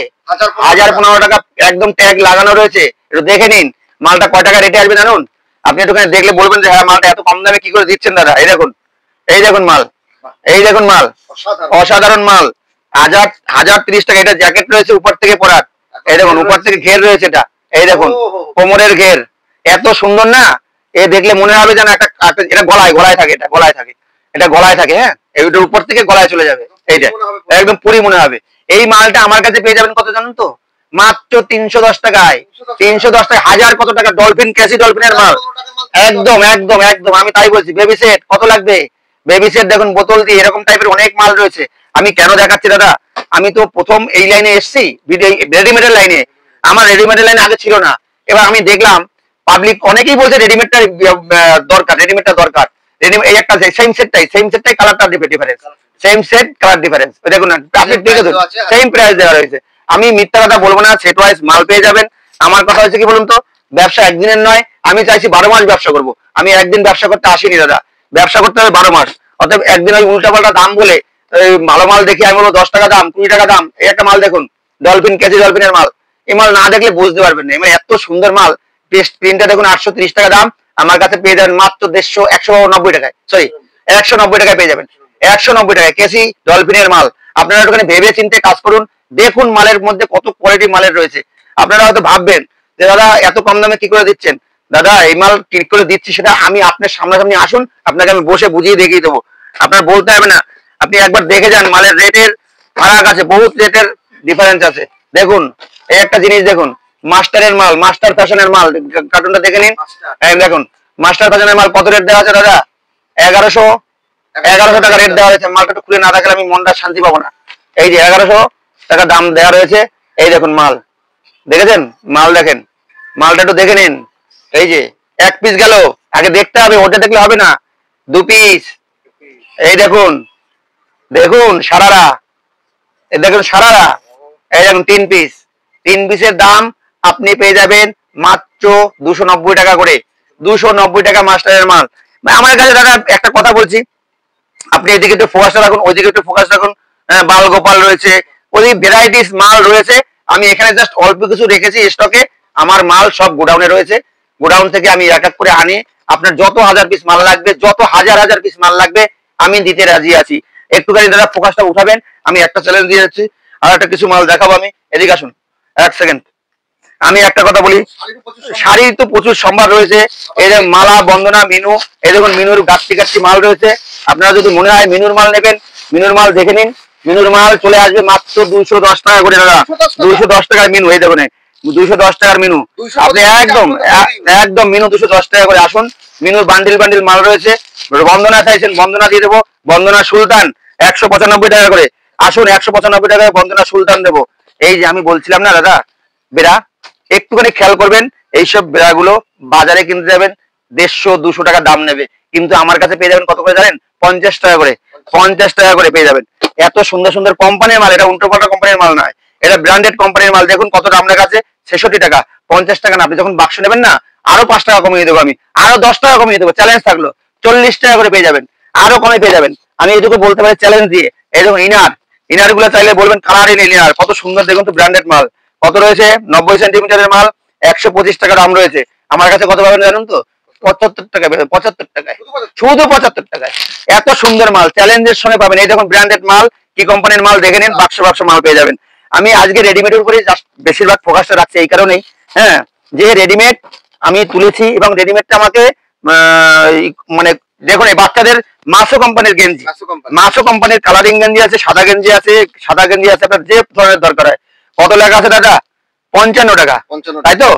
1015 টাকা একদম ট্যাগ লাগানো রয়েছে, একটু দেখে নিন মালটা কয় টাকা রেটে আসবে জানুন। আপনি একটুখানি দেখলে বলবেন যে হ্যাঁ মালটা এত কম দামে কি করে দিচ্ছেন দাদা। এই দেখুন, এই দেখুন মাল, এই দেখুন মাল, অসাধারণ মাল। 1030 টাকা। এটা জ্যাকেট রয়েছে উপর থেকে পরার, এই দেখুন উপর থেকে ঘের রয়েছে এটা, এই দেখুন কোমরের ঘের, এত সুন্দর না। এ দেখলে মনে হবে যেন একটা, এটা গলায় গলায় থাকে, এটা গলায় থাকে, এটা গলায় থাকে। হ্যাঁ এইটার উপর থেকে গলায় চলে যাবে, এইটা একদম পুরি মনে হবে। এই মালটা আমার কাছে পেয়ে যাবেন কত জানেন তো? মাত্র 310 টাকায়। 310 টাকায় হাজার কত টাকা, ডলফিন, ক্যাসি ডলফিনের মাল। একদম একদম একদম, আমি তাই বলছি। বেবি সেট কত লাগবে? বেবি সেট দেখুন বোতল দিয়ে, এরকম টাইপের অনেক মাল রয়েছে। আমি কেন দেখাচ্ছি দাদা, আমি তো প্রথম এই লাইনে এসেছি, রেডিমেডের লাইনে। আমার রেডিমেডের লাইনে আগে ছিল না। এবার আমি দেখলাম পাবলিক অনেকেই বলছে রেডিমেডটা দরকার, রেডিমেডটা দরকার। রেডিমেড এই একটা সেম সেটটাই কালারটা difference, same set colour difference. দেখুন আপনি দেখেছেন সেম প্রাইস দেওয়া রয়েছে। আমি মিথ্যা কথা বলবো না, সেট ওয়াইজ মাল পেয়ে যাবেন। আমার কথা হচ্ছে কি বলুন তো, ব্যবসা একদিনের নয়, আমি চাইছি 12 মাস ব্যবসা করবো। আমি একদিন ব্যবসা করতে আসিনি দাদা, ব্যবসা করতে হবে 12 মাস। অতএব একদিন ওই উল্টাপাল্টা দাম বলে ভালো মাল দেখি আমি বলবো 10 টাকা দাম, 20 টাকা দাম। এই একটা মাল দেখুন, ডলফিন, ক্যাসি ডলফিনের মাল। এই মাল না দেখলে বুঝতে পারবেন না, মানে এত সুন্দর মাল। প্রিন্টটা দেখুন 830 টাকা দাম, আমার কাছে পেয়ে যাবেন মাত্র 190 টাকায়, সরি 190 টাকায় পেয়ে যাবেন। 190 টাকায় কেসি ডলফিনের মাল। আপনারা একটুখানি ভেবে চিন্তে কাজ করুন, দেখুন মালের মধ্যে কত কোয়ালিটি মালের রয়েছে। আপনারা হয়তো ভাববেন যে দাদা এত কম দামে কি করে দিচ্ছেন। দাদা এই মাল কি করে দিচ্ছি সেটা আমি আপনার সামনাসামনি আসুন, আপনাকে আমি বসে বুঝিয়ে দেখিয়ে দেবো। আপনার বলতে হবে না, আপনি একবার দেখে যান। মালের রেটের ফারাক আছে, বহুত রেটের ডিফারেন্স আছে। দেখুন এই একটা জিনিস দেখুন, মাস্টারের মাল, মাস্টার ফ্যাশনের মাল। কার্টুনটা দেখে নিন, দেখুন মাস্টার ফ্যাশনের মাল কত রেট দেওয়া আছে দাদা? 1100 টাকা রেট দেওয়া হয়েছে। মালটা একটু খুলে না থাকলে আমি মনটা শান্তি পাবো না। এই যে 1100 টাকা দাম দেওয়া রয়েছে। এই দেখুন মাল, দেখেছেন মাল, দেখেন মালটা একটু দেখে নিন। এই যে এক পিস গেল, আগে দেখতে হবে, ওটা দেখলে হবে না। 2 পিস, এই দেখুন, দেখুন সারারা, এই দেখুন সারারা, এই দেখুন 3 পিস। 3 পিসের দাম আপনি পেয়ে যাবেন মাত্র 290 টাকা করে, 290 টাকা মাস্টারের মাল। আমার কাছে দাদা একটা কথা বলছি, আপনি এদিকে একটু ফোকাসটা রাখুন, ওইদিকে একটু ফোকাস রাখুন। বাল গোপাল রয়েছে, ওই ভ্যারাইটিস মাল রয়েছে। আমি এখানে জাস্ট অল্প কিছু রেখেছি স্টকে। আমার মাল সব গোডাউনে রয়েছে, গোডাউন থেকে আমি এক এক করে আনি। আপনার যত হাজার পিস মাল লাগবে, যত হাজার হাজার পিস মাল লাগবে আমি দিতে রাজি আছি। একটুখানি দাদা ফোকাসটা উঠাবেন, আমি একটা চ্যালেঞ্জ দিয়ে যাচ্ছি, আর একটা কিছু মাল দেখাবো। আমি এদিকে আসুন 1 সেকেন্ড। আমি একটা কথা বলি, শাড়ির তো প্রচুর সম্ভার রয়েছে। এই যে মালা, বন্দনা, মিনু, এই দেখুন মিনুর গাছটি গাছটি মাল রয়েছে। আপনারা যদি মনে হয় মিনুর মাল নেবেন, মিনুর মাল দেখে নিন। মিনুর মাল চলে আসবে মাত্র 210 টাকা করে দাদা, 210 টাকার মিনু। এই দেখুন 210 টাকার মিনু। আপনি একদম একদম মিনু 210 টাকা করে। আসুন, মিনুর বান্ডিল বান্ডিল মাল রয়েছে। বন্দনা চাইছেন, বন্দনা দিয়ে দেবো। বন্দনা সুলতান 195 টাকা করে। আসুন 195 টাকায় বন্দনা সুলতান দেবো। এই যে আমি বলছিলাম না দাদা, বেড়া, একটুখানি খেয়াল করবেন। এইসব বেড়াগুলো বাজারে কিনতে যাবেন 150-200 টাকা দাম নেবে, কিন্তু আমার কাছে পেয়ে যাবেন কত করে জানেন? 50 টাকা করে। 50 টাকা করে পেয়ে যাবেন। এত সুন্দর সুন্দর কোম্পানির মাল, এটা উল্টোপাল্টা কোম্পানির মাল নয়, এটা ব্র্যান্ডেড কোম্পানির মাল। দেখুন কত দাম লেখা আছে, 66 টাকা। 50 টাকা না, আপনি যখন বাক্স নেবেন না, আরো 5 টাকা কমিয়ে দেবো আমি, আরো 10 টাকা কমিয়ে দেবো, চ্যালেঞ্জ থাকলো। 40 টাকা করে পেয়ে যাবেন, আরো কমে পেয়ে যাবেন। আমি এইটুকু বলতে পারি চ্যালেঞ্জ দিয়ে। এই দেখুন ইনার গুলো চাইলে বলবেন কালার ইনার, কত সুন্দর দেখুন তো, ব্র্যান্ডেড মাল। কত রয়েছে? 90 সেন্টিমিটারের মাল, 125 টাকা দাম রয়েছে। আমার কাছে কত পাবেন জানেন তো? 75 টাকা, 75 টাকায়, শুধু 75 টাকায়। এত সুন্দর মাল চ্যালেঞ্জের সঙ্গে পাবেন। এই দেখুন ব্র্যান্ডেড মাল, কি কোম্পানির মাল দেখে নিন, বাক্স বাক্স মাল পেয়ে যাবেন। আমি আজকে রেডিমেডের উপরে বেশিরভাগ ফোকাসটা রাখছি এই কারণেই, হ্যাঁ, যে রেডিমেড আমি তুলেছি এবং রেডিমেডটা আমাকে মানে দেখুন এই বাচ্চাদের মাসো কোম্পানির গেঞ্জি, মাসো কোম্পানির কালারিং গেঞ্জি আছে, সাদা গেঞ্জি আছে, সাদা গেঞ্জি আছে, আপনার যে ধরনের দরকার হয়। কত লেখা আছে দাদা? 55 টাকা, তাই তো?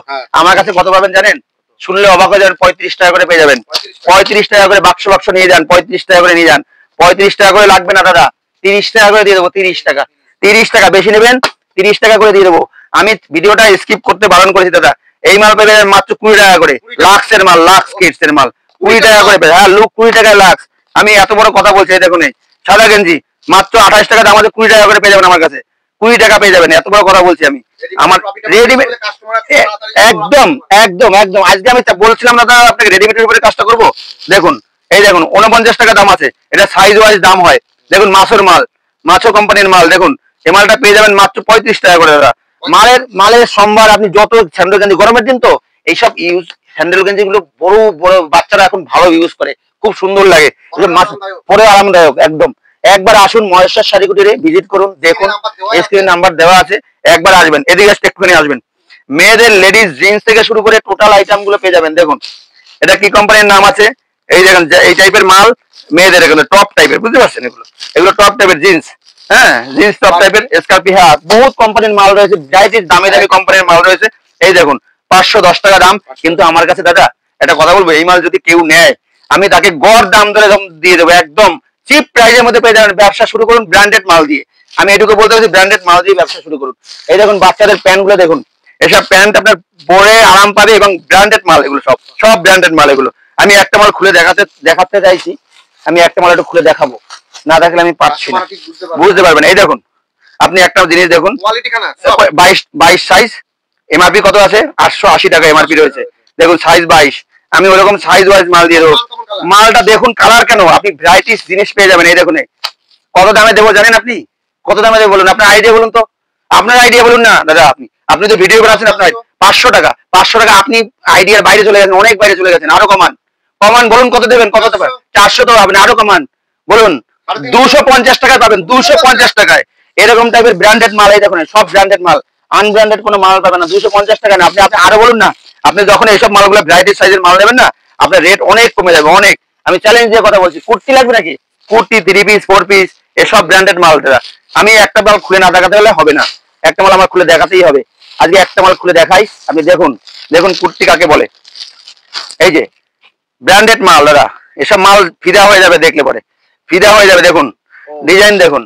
আমার কাছে কত পাবেন জানেন? শুনলে অবাক হয়ে যাবেন, 35 টাকা করে পেয়ে যাবেন। 35 টাকা করে বাক্স বাক্স নিয়ে যান, 35 টাকা করে নিয়ে যান। 35 টাকা করে লাগবে না দাদা, 30 টাকা করে দিয়ে দেবো। 30 টাকা, 30 টাকা বেশি নেবেন, 30 টাকা করে দিয়ে দেবো। আমি ভিডিওটা স্কিপ করতে বারণ করেছি দাদা। এই মাল পেয়ে যাবেন মাত্র 20 টাকা করে, লাক্সের মাল, লাক্স কিডস এর মাল 20 টাকা করে পেয়ে। হ্যাঁ, লুক 20 টাকায় লাক্স। আমি এত বড় কথা বলছি, এই দেখুন এই সাদা গেঞ্জি মাত্র 28 টাকা দাম আছে, 20 টাকা করে পেয়ে যাবেন আমার কাছে। 20 টাকা পেয়ে যাবেন, এত বড় কথা বলছি আমি। আমার রেডিমেড একদম একদম একদম। আজকে আমি বলছিলাম না দাদা আপনাকে রেডিমেডের উপরে কাজটা করবো। দেখুন এই দেখুন 49 টাকা দাম আছে, এটা সাইজ ওয়াইজ দাম হয়। দেখুন মাছের মাল, মাছো কোম্পানির মাল, দেখুন এই মালটা পেয়ে যাবেন মাত্র 35 টাকা করে দাদা। মালের সম্ভার, আপনি যত স্যান্ডেল গেঞ্জি, গরমের দিন তো এইসব স্যান্ডেল গেঞ্জি গুলো বড় বড় বাচ্চারা এখন ভালো ইউজ করে, খুব সুন্দর লাগে, পরে আরামদায়ক একদম। একবার আসুন মহেশ্বর শাড়ি কুটিরে ভিজিট করুন, দেখুন স্ক্রিন নাম্বার দেওয়া আছে, একবার আসবেন, এদিকে একটুখানি আসবেন। মেয়েদের লেডিস জিন্স থেকে শুরু করে টোটাল আইটেম গুলো পেয়ে যাবেন। দেখুন এটা কি কোম্পানির নাম আছে, এই দেখেন এই টাইপের মাল মেয়েদের, এগুলো টপ টাইপের, বুঝতে পারছেন? এগুলো টপ টাইপের জিন্স, হ্যাঁ জিন্স টপ টাইপের স্কার্পি। হ্যাঁ, বহুত কোম্পানির মাল রয়েছে, ভ্যারাইটিস দামি দামি কোম্পানির মাল রয়েছে। এই দেখুন 510 টাকা দাম। কিন্তু আমার কাছে দাদা একটা কথা বলবো, এই মাল যদি কেউ নেয় আমি তাকে গড় দাম ধরে দিয়ে দেবো, একদম চিপ প্রাইসের মধ্যে পেয়ে যাবেন। ব্যবসা শুরু করুন ব্র্যান্ডেড মাল দিয়ে, আমি এটুকু বলতে পারছি, ব্র্যান্ডেড মাল দিয়ে ব্যবসা শুরু করুন। এই দেখুন বাচ্চাদের প্যান্ট গুলো দেখুন, এসব প্যান্ট আপনার পরে আরাম পাবে এবং ব্র্যান্ডেড মাল, এগুলো সব সব ব্র্যান্ডেড মাল। এগুলো আমি একটা মাল খুলে দেখাতে চাইছি, আমি একটা মাল একটু খুলে দেখাবো, না দেখলে আমি পাচ্ছি না, বুঝতে পারবেন। এই দেখুন আপনি একটা জিনিস দেখুন, 22 সাইজ, এমআরপি কত আছে? 880 টাকা এমআরপি রয়েছে। দেখুন সাইজ 22, আমি ওরকম সাইজ ওয়াইজ মাল দিয়ে দেবো। মালটা দেখুন, কালার কেন, আপনি ভ্যারাইটিস জিনিস পেয়ে যাবেন। এই দেখুন কত দামে দেবো জানেন? আপনি কত দামে দেবো বলুন, আপনার আইডিয়া বলুন তো, আপনার আইডিয়া বলুন না দাদা। আপনি তো ভিডিও বানাচ্ছেন, আপনার 500 টাকা, 500 টাকা আপনি আইডিয়ার বাইরে চলে গেছেন, অনেক বাইরে চলে গেছেন। আরো কমান, কমান বলুন কত দেবেন, কত দেবেন? 400 তো আপনি আরো কমান বলুন। 250 টাকায় পাবেন, 250 টাকায় এরকম টাইপের ব্র্যান্ডেড মাল। এই দেখুন সব ব্র্যান্ডেড মাল, আনব্র্যান্ডেড কোনো মাল পাবেন না। 250 টাকা না, আপনি আরো বলুন না। আপনি যখন এইসব মালগুলো ভ্যারাইটি সাইজের মাল নেবেন না, আপনার রেট অনেক কমে যাবে, অনেক। আমি চ্যালেঞ্জ দিয়ে কথা বলছি। কুর্তি লাগবে নাকি? কুর্তি, 3 পিস, 4 পিস, এসব ব্র্যান্ডেড মাল দাদা। আমি একটা মাল খুলে না দেখাতে হলে হবে না, একটা মাল আমার খুলে দেখাতেই হবে। আজকে একটা মাল খুলে দেখাই, আপনি দেখুন। দেখুন কুর্তি কাকে বলে, এই যে ব্র্যান্ডেড মাল দাদা। এসব মাল ফিদা হয়ে যাবে, দেখলে পরে ফিদা হয়ে যাবে। দেখুন ডিজাইন দেখুন,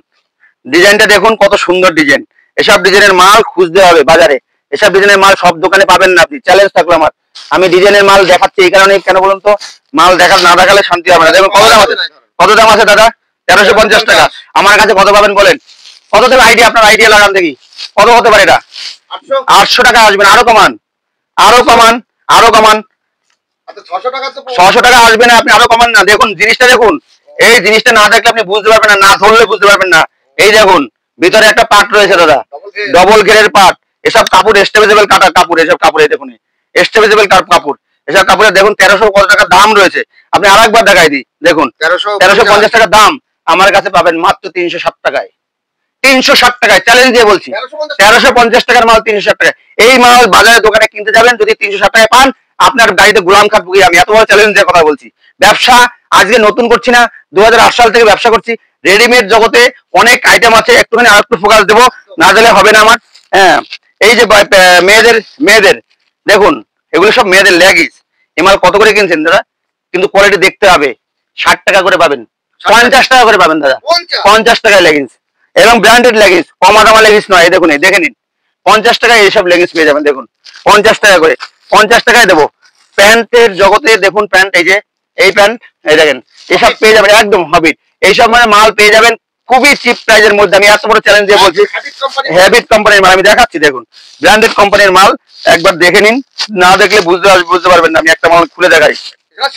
ডিজাইনটা দেখুন কত সুন্দর ডিজাইন। এসব ডিজাইনের মাল খুঁজতে হবে বাজারে, এসব ডিজাইনের মাল সব দোকানে পাবেন না আপনি। চ্যালেঞ্জ থাকলো আমার, আমি ডিজাইনের মাল দেখাচ্ছি এই কারণে, কেন বলুন তো, মাল না দেখালে শান্তি হবে না। দেখুন কত দাম আছে, কত দাম আছে দাদা? 1350 টাকা। আমার কাছে কত পাবেন বলেন? কত দেবে আইডিয়া, আপনার আইডিয়া লাগান দেখি, কত হতে পারে এটা? 800 টাকা আসবেন, আরো কমান, আরো কমান, আরো কমান। 600 টাকা আসবে না, আপনি আরো কমান না। দেখুন জিনিসটা দেখুন, এই জিনিসটা না দেখলে আপনি বুঝতে পারবেন না, না ধরলে বুঝতে পারবেন না। এই দেখুন ভিতরে একটা পাট রয়েছে দাদা, ডবল ঘেরের পাট। এসব কাপড় স্টেবল কাটা কাপড়, এসব কাপড়ে দেখুন স্টেবল কাপড়, এসব কাপড়ে দেখুন 1300 কত টাকা দাম রয়েছে। আপনি আরেকবার দেখাই দিই, দেখুন 1350 টাকা দাম। আমার কাছে পাবেন মাত্র 360 টাকায়, 360 টাকায়, চ্যালেঞ্জ দিয়ে বলছি। 1350 টাকার মাল 360 টাকায়। এই মাল বাজারে দোকানে কিনতে যাবেন, যদি 360 টাকায় পান, আপনার গাড়িতে গোলাম খাটবো। আমি এত বড় চ্যালেঞ্জ দিয়ে কথা বলছি। ব্যবসা আজকে নতুন করছি না, 2008 সাল থেকে ব্যবসা করছি। রেডিমেড জগতে অনেক আইটেম আছে, একটুখানি আরেকটু ফোকাস দেবো, না দিলে হবে না আমার। হ্যাঁ, এই যে মেয়েদের দেখুন, এগুলো সব মেয়েদের লেগিস। এই মাল কত করে কিনছেন দাদা? কিন্তু কোয়ালিটি দেখতে হবে। 60 টাকা করে পাবেন, 50 টাকা করে পাবেন দাদা, 50 টাকায় লেগিংস, এবং ব্র্যান্ডেড লেগিংস, কমা দামা লেগিংস নয়। দেখুন দেখে নিন, 50 টাকায় এইসব লেগিংস পেয়ে যাবেন। দেখুন 50 টাকা করে, 50 টাকায় দেবো। প্যান্টের জগতে দেখুন, প্যান্ট এই প্যান্ট এই দেখেন, এসব পেয়ে যাবেন একদম হবিট। এইসব মানে মাল পেয়ে যাবেন খুবই চিপ প্রাইজের মধ্যে। আমি এত বড় চ্যালেঞ্জ দিয়ে বলছি, হ্যাবিট কোম্পানির মাল আমি দেখাচ্ছি। দেখুন ব্র্যান্ডেড কোম্পানির মাল, একবার দেখে নিন, না দেখলে বুঝতে পারবেন না। আমি একটা মাল খুলে দেখাই।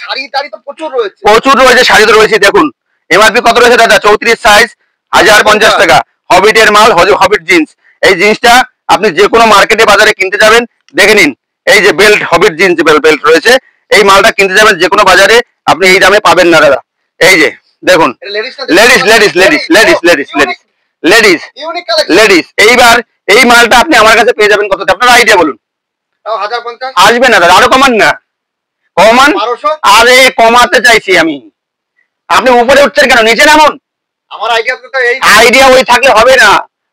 শাড়ি টাড়ি তো প্রচুর রয়েছে, প্রচুর রয়েছে, শাড়ি তো রয়েছে। দেখুন এমআরপি কত রয়েছে দাদা? 34 সাইজ, 1050 টাকা। হবিটের মাল, হবিট জিন্স। এই জিন্সটা আপনি যে কোনো মার্কেটে বাজারে কিনতে যাবেন, দেখে নিন এই যে বেল্ট, হবিট জিন্স বেল্ট রয়েছে। এই মালটা কিনতে যাবেন যে কোনো বাজারে, আপনি এই দামে পাবেন না দাদা। এই যে দেখুন, লেডিস। এইবার এই মালটা আপনি আমার কাছে পেয়ে যাবেন কত? আপনার আইডিয়া বলুন। 1050 আসবে না দাদা, আরো কমান না, কমান। 1200। আরে কমাতে চাইছি আমি, আপনি উপরে উঠছেন কেন? নিচে নামুন। আমার আইডিয়া ওই থাকলে হবে না।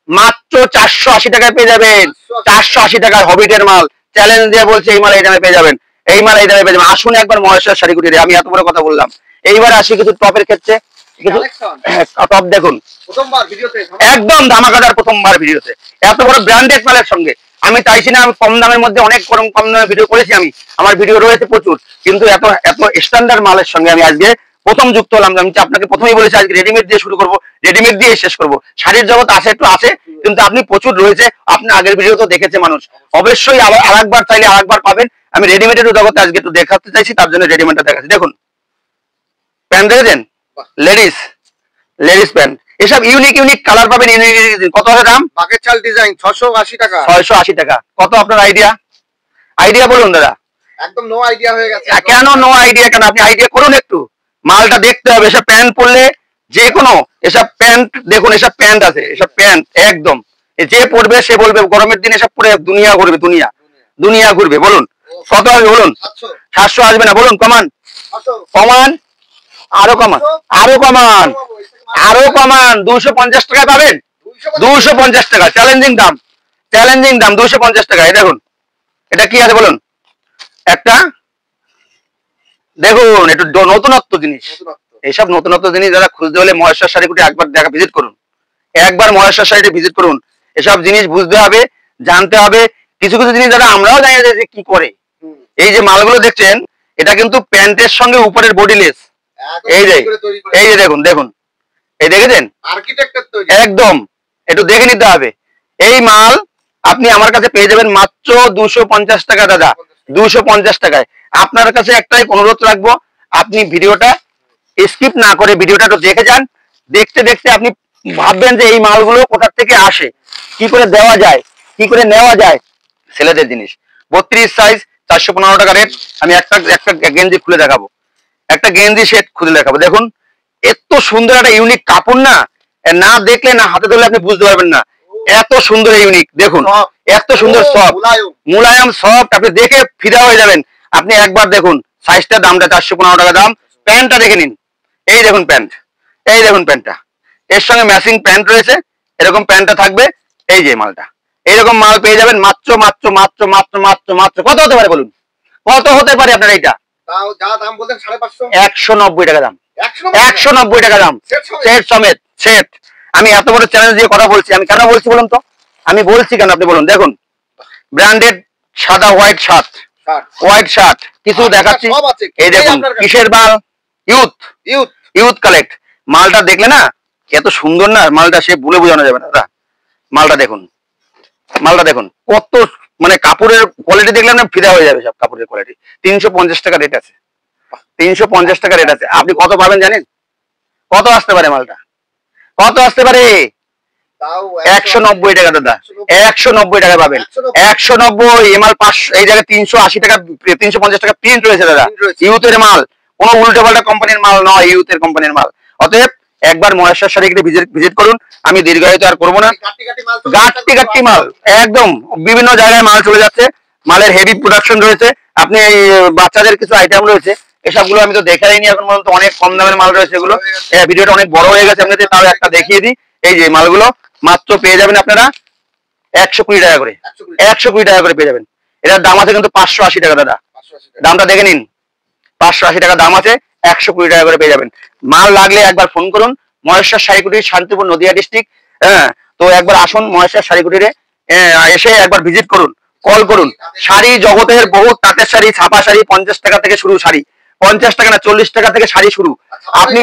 মাত্র 480 টাকায় পেয়ে যাবেন, 480 টাকার হবিটের মাল। চ্যালেঞ্জ দিয়ে বলছে এই মাল এই দামে পেয়ে যাবেন, এই মাল এই দামে পেয়ে যাবেন। আসুন একবার মহেশ্বর শাড়ি কুটিরে। আমি এত বড় কথা বললাম, এইবার আসি কিছু টপের ক্ষেত্রে। কিছু টপ দেখুন, প্রথমবার ভিডিওতে একদম ধামাকাদার, প্রথমবার ভিডিওতে এত বড় ব্র্যান্ডেড মালের সঙ্গে। আমি চাইছি না, আমি কম দামের মধ্যে অনেক কম দামে ভিডিও করেছি, আমার ভিডিও রয়েছে প্রচুর, কিন্তু এত এত স্ট্যান্ডার্ড মালের সঙ্গে আমি আজকে প্রথম যুক্ত হলাম। আমি আপনাকে প্রথমেই বলেছি আজকে রেডিমেড দিয়ে শুরু করবো, রেডিমেড দিয়ে শেষ করবো। শাড়ির জগৎ আছে, একটু আছে, কিন্তু আপনি প্রচুর রয়েছে। আপনি আগের ভিডিও তো দেখেছে মানুষ, অবশ্যই আরেকবার চাইলে আরেকবার পাবেন। আমি রেডিমেডের জগতে আজকে একটু দেখাতে চাইছি, তার জন্য রেডিমেডটা দেখাচ্ছি। দেখুন প্যান্ট দেখেছেন, লেডিস প্যান্ট। এসব ইউনিক কালার পাবেন। কত আছে দাম? বাকেট চাল ডিজাইন 680 টাকা। 680 টাকা। কত আপনার আইডিয়া বলুন দাদা। একদম নো আইডিয়া হয়ে গেছে। কেন নো আইডিয়া? কেন আপনি আইডিয়া করুন একটু। মালটা দেখতে হবে। এসব প্যান্ট পরলে যে কোনো, এসব প্যান্ট দেখুন, এসব প্যান্ট আছে, এসব প্যান্ট একদম যে পরবে সে বলবে গরমের দিনে এসব পরে দুনিয়া ঘুরবে, দুনিয়া ঘুরবে। বলুন কত আসবে বলুন? 700 আসবে না, বলুন কমান, আরো কমান, 250 টাকায় পাবেন। 250 টাকা চ্যালেঞ্জিং দাম, 250 টাকা। এই দেখুন এটা কি আছে বলুন? একটা দেখুন, একটু নতুনত্ব জিনিস। এইসব নতুনত্ব জিনিস যারা খুঁজতে হলে মহেশ্বর শাড়ি কুটি একবার ভিজিট করুন, একবার মহেশ্বর শাড়িটি ভিজিট করুন। এসব জিনিস বুঝতে হবে, জানতে হবে। কিছু জিনিস যারা আমরাও জানি যে কি করে। এই যে মালগুলো দেখছেন, এটা কিন্তু প্যান্টের সঙ্গে উপরের বডিলেস। এই যে দেখুন এই দেখেছেন, একদম একটু দেখে নিতে হবে। এই মাল আপনি আমার কাছে পেয়ে যাবেন মাত্র 250 টাকা দাদা, 250 টাকায়। আপনার কাছে একটাই অনুরোধ রাখবো, আপনি ভিডিওটা স্কিপ না করে ভিডিওটা একটু দেখে যান। দেখতে দেখতে আপনি ভাববেন যে এই মালগুলো কোথা থেকে আসে, কি করে দেওয়া যায়, কি করে নেওয়া যায়। ছেলেদের জিনিস 32 সাইজ, 415 টাকা রেট। আমি একটা গেঞ্জি খুলে দেখাবো, একটা গেঞ্জি সেট খুলে দেখাবো। দেখুন এত সুন্দর একটা ইউনিক কাপড়, না দেখলে না হাতে ধরলে আপনি বুঝতে পারবেন না এত সুন্দর ইউনিক। দেখুন এত সুন্দর সফট, মুলায়ম সফট, আপনি দেখে ফিদা হয়ে যাবেন। আপনি একবার দেখুন সাইজটা, দামটা 415 টাকা দাম। প্যান্টটা দেখে নিন, এই দেখুন প্যান্ট, এই দেখুন প্যান্টটা, এর সঙ্গে ম্যাচিং প্যান্ট রয়েছে। এরকম প্যান্টটা থাকবে। এই যে মালটা, এইরকম মাল পেয়ে যাবেন মাত্র মাত্র মাত্র মাত্র মাত্র মাত্র কত হতে পারে বলুন? কত হতে পারে আপনার? এইটা 190 টাকা দাম, 190 টাকা দাম, সেট সমেত সেট। আমি এত বড় চ্যালেঞ্জ দিয়ে কথা বলছি, আমি কেন বলছি বলুন তো? আমি বলছি কেন আপনি বলুন? দেখুন ব্র্যান্ডেড সাদা হোয়াইট শার্ট কিছু দেখাচ্ছি। এই দেখুন কিসের মাল? Youth collect. মালটা দেখলে না এত সুন্দর না, মালটা সে বলে বোঝানো যাবে না দাদা। মালটা দেখুন কত মানে কাপড়ের কোয়ালিটি দেখলে না ফিদা হয়ে যাবে। সব কাপড়ের কোয়ালিটি। 350 টাকা রেট আছে, 350 টাকা রেট আছে। আপনি কত পাবেন জানেন? কত আসতে পারে মালটা? কত আসতে পারে? 190 টাকা দাদা, 190 টাকা পাবেন। 190 এমআর 500। এই জায়গায় 380 টাকা, 350 টাকা প্রিন্ট রয়েছে দাদা। ইউথের মাল, কোনো উল্টো পাল্টা কোম্পানির মাল নয়, ইউথের কোম্পানির মাল। অতএব একবার মহেশ্বর শাড়ি ভিজিট করুন। আমি দীর্ঘায়িত আর করবো না। গাট্টি মাল একদম বিভিন্ন জায়গায় মাল চলে যাচ্ছে, মালের হেভি প্রোডাকশন রয়েছে। আপনি এই বাচ্চাদের কিছু আইটেম রয়েছে, এসবগুলো আমি তো দেখাইনি এখন পর্যন্ত। অনেক কম দামের মাল রয়েছে এগুলো। ভিডিওটা অনেক বড় হয়ে গেছে, আপনাদের তাও একটা দেখিয়ে দিই। এই যে মালগুলো মাত্র পেয়ে যাবেন আপনারা 120 টাকা করে, 120 টাকা করে পেয়ে যাবেন। এটার দাম আছে কিন্তু 580 টাকা দাদা। দামটা দেখে নিন, 580 টাকা দাম আছে, 120 টাকা করে পেয়ে যাবেন। মাল লাগলে একবার ফোন করুন। মহেশ্বর শাড়ি কুটির, শান্তিপুর, নদিয়া ডিস্ট্রিক্ট। হ্যাঁ, তো একবার আসুন মহেশ্বর শাড়ি কুটিরে, এসে একবার ভিজিট করুন। কল করুন। শাড়ি জগতের বহু তাঁতের শাড়ি, ছাপা শাড়ি 50 টাকা থেকে শুরু, শাড়ি 50 টাকা না 40 টাকা থেকে শাড়ি শুরু। আপনি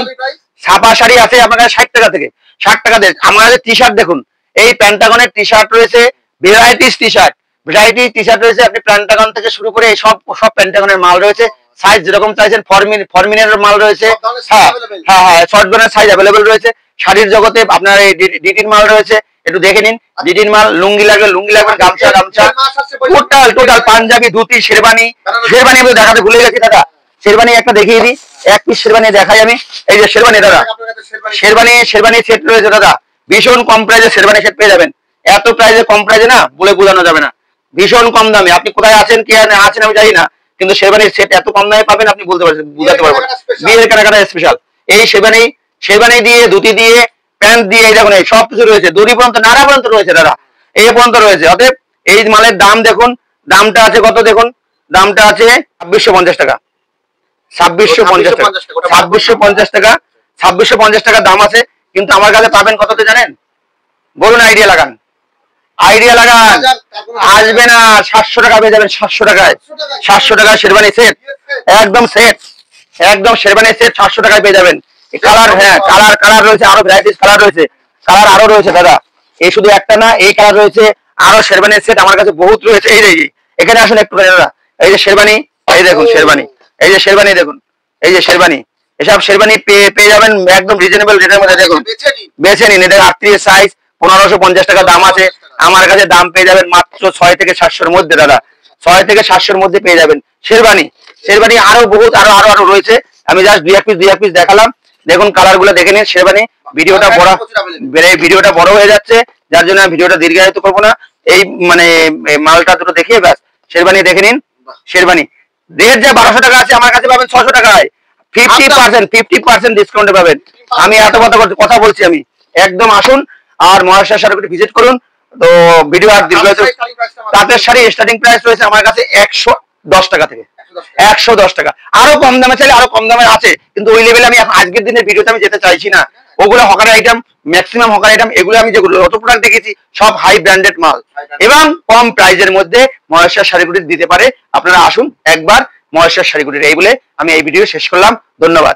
ছাপা শাড়ি আছে আপনার কাছে 60 টাকা থেকে, 60 টাকা দেন। আমার কাছে টি শার্ট দেখুন, এই প্যান্টাগনের টি শার্ট রয়েছে, varieties T shirt, variety T shirt রয়েছে। আপনি প্যান্টাগন থেকে শুরু করে এই সব সব প্যান্টাগনের মাল রয়েছে, সাইজ যেরকম চাইছেন, ফরমিনের মাল রয়েছে। হ্যাঁ হ্যাঁ হ্যাঁ, শর্ট গনের সাইজ অ্যাভেলেবেল রয়েছে। শাড়ির জগতে আপনার এই ডিটির মাল রয়েছে, একটু দেখে নিন। ডিটির মাল, লুঙ্গি লাগবে লুঙ্গি লাগবে, গামছা গামছা, টোটাল টোটাল পাঞ্জাবি, ধুতি, শেরবানি। শেরবানি আমি দেখাতে ভুলে গেছি দাদা, শেরবানি একটা দেখিয়ে দিই, এক পিস শেরবানি দেখাই আমি। এই যে শেরবানি দাদা, শেরবানি সেট রয়েছে দাদা, ভীষণ কম প্রাইসে শেরবানি সেট পেয়ে যাবেন। এত প্রাইসে, কম প্রাইসে না বলে বোঝানো যাবে না, ভীষণ কম দামে। আপনি কোথায় আছেন কি আছেন আমি জানি না, কিন্তু শেরবানির সেট এত কম দামে পাবেন আপনি বলতে পারছেন, বুঝাতে পারবেন। বিয়ের কেনাকাটা স্পেশাল এই শেরবানি দিয়ে, ধুতি দিয়ে, প্যান্ট দিয়ে, এই দেখুন এই সব কিছু রয়েছে, দড়ি পর্যন্ত, নাড়া পর্যন্ত রয়েছে দাদা, এই পর্যন্ত রয়েছে। অতএব এই মালের দাম দেখুন, দামটা আছে কত দেখুন, দামটা আছে 2650 টাকা, 2650 টাকা, 2650 টাকা, 2650 টাকা দাম আছে। কিন্তু আমার কাছে পাবেন কততে জানেন? বলুন, আইডিয়া লাগান, আইডিয়া লাগান। আসবে না, 700 টাকা পেয়ে যাবেন, 700 টাকায়, 700 টাকায় শেরবানি সেট, একদম সেট, একদম শেরবানি সেট 700 টাকায় পেয়ে যাবেন। কালার, হ্যাঁ কালার রয়েছে, আরো ভ্যারাইটিস কালার রয়েছে, কালার আরো রয়েছে দাদা, এই শুধু একটা না, এই কালার রয়েছে, আরো শেরবানির সেট আমার কাছে বহুত রয়েছে। এই যে এখানে আসুন একটু দাদা, এই যে শেরবানি, এই দেখুন শেরবানি, এই যে শেরবানি দেখুন, এই যে শেরবানি, এসব শেরবানি পেয়ে যাবেন একদম রিজনেবল রেটের মধ্যে। দেখুন বেছে নিন, এটা 38 সাইজ, 1550 টাকা দাম আছে। আমার কাছে দাম পেয়ে যাবেন মাত্র 6 থেকে 700-র মধ্যে দাদা, 6 থেকে 700-র মধ্যে পেয়ে যাবেন শেরবানি। শেরবানি আরো বহুত, আরো রয়েছে, আমি জাস্ট দুই এক পিস দেখালাম। দেখুন কালার গুলো দেখে নিন। শেরবানি ভিডিওটা বড় হয়ে যাচ্ছে, যার জন্য আমি ভিডিওটা দীর্ঘায়িত করবো না। এই মানে মালটা দুটো দেখিয়ে ব্যাস, শেরবানি দেখে নিন। শেরবানি রেট যে 1200 টাকা আছে, আমার কাছে পাবেন 600 টাকায়, 50% ডিসকাউন্টে পাবেন। আমি এত কথা বলছি আমি, একদম আসুন আর মহারাষ্ট্র শাড়ি ভিজিট করুন। তো ভিডিও আর দীর্ঘায়িত, তাঁতের শাড়ি স্টার্টিং প্রাইস রয়েছে আমার কাছে 110 টাকা থেকে, 110 টাকা। আরো কম দামে চাইলে আরো কম দামে আছে, কিন্তু ওই লেভেলে আমি আজকের দিনের ভিডিওতে আমি যেতে চাইছি না। ওগুলো hawker item, maximum hawker item, এগুলো আমি যেগুলো অত প্রোডাক্ট দেখেছি সব হাই ব্র্যান্ডেড মাল এবং কম প্রাইজের মধ্যে মহেশ্বর শাড়িগুটি দিতে পারে। আপনারা আসুন একবার মহেশ্বর শাড়িগুটির, এই বলে আমি এই ভিডিও শেষ করলাম। ধন্যবাদ।